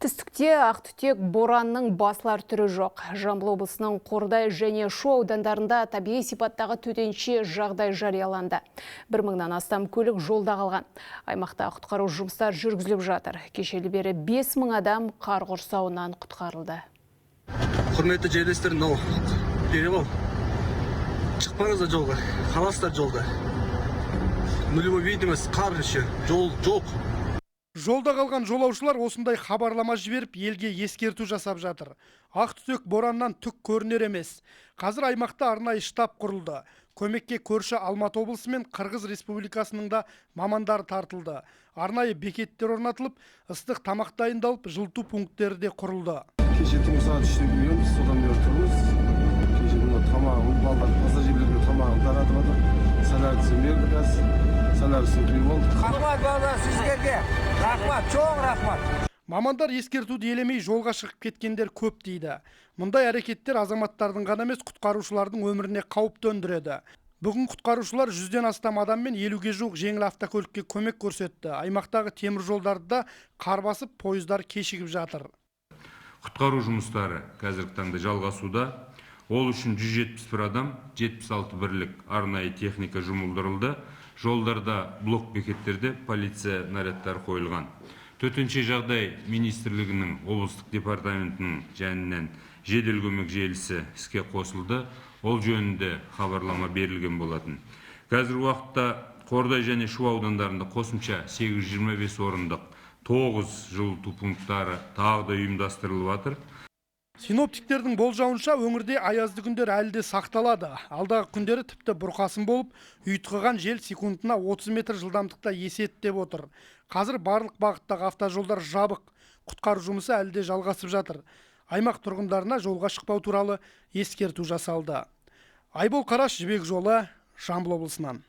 Түстікте ақтүтек боранның басылар түрі жоқ. Жамбыл облысының Қордай және Шу аудандарында табиғи сипаттағы төтенше жағдай жарияланды. 1000-нан астам көлік жолда қалған. Аймақта құтқару жұмыстар жүргізіліп жатыр. Кешелі бері 5000 адам қар құрсауынан құтқарылды. Құрметті жерлестер, перевал. Шықпаңыздар жолға, қаласыздар жолда. Нулевой видимость, қар еще, жол жоқ. Жолда қалған жолаушылар осындай хабарлама жіберіп, елге ескерту жасап жатыр. Ақтүтек бораннан түк көрінер емес. Қазір аймақта арнайы штаб құрылды. Көмекке көрші Алматы облысы мен Қырғыз Республикасының да мамандары тартылды. Арнайы бекеттер орнатылып, ыстық тамақ дайындалып, жылыту пункттері де құрылды. Кеше түнгі сағат 3-те келеміз, содан бері тұрмыз. Кеше мына тамағын, балдар пассажирлерге тамағын таратып жатыр. Сәләрісін берді қазір. Сәләрісін құйып алды. Рахмат балдар сіздерге. Рахмат, чоң рахмат. Мамандар ескертуді елемей жолға шығып кеткендер көп дейді. Мұндай әрекеттер азаматтардың ғана емес, құтқарушылардың өміріне қауіп төндіреді. Бүгін құтқарушылар 100-ден астам адам мен 50-ге жуық жеңіл автокөлікке көмек көрсетті. Аймақтағы темір жолдарда қар басып, пойыздар кешігіп жатыр. Құтқару жұмыстары қазіргі таңда жалғасуда. Ол үшін 171 адам, 76 бірлік арнайы техника жұмылдырылды. Жолдарда блок бекеттерде полиция нарядтар қойылған. Төтенше жағдай министрлігінің облыстық департаментінің жанынан жедел көмек желісі іске қосылды. Ол жөнінде хабарлама берілген болатын. Қазір уақытта Қордай және Шу аудандарында қосымша 825 орындық 9 жылыту пункттары тағы да ұйымдастырылып жатыр. Синоптиктердің болжауынша өңірде аязды күндер әлі де сақталады. Алдағы күндері тіпті бұрқасын болып, ұйытқыған жел секундына 30 метр жылдамдықта еседі деп отыр. Қазір барлық бағыттағы автожолдар жабық. Құтқару жұмысы әлі де жалғасып жатыр. Аймақ тұрғындарына жолға шықпау туралы ескерту жасалды. Айбол Қараш, Жібек жолы, Жамбыл облысынан.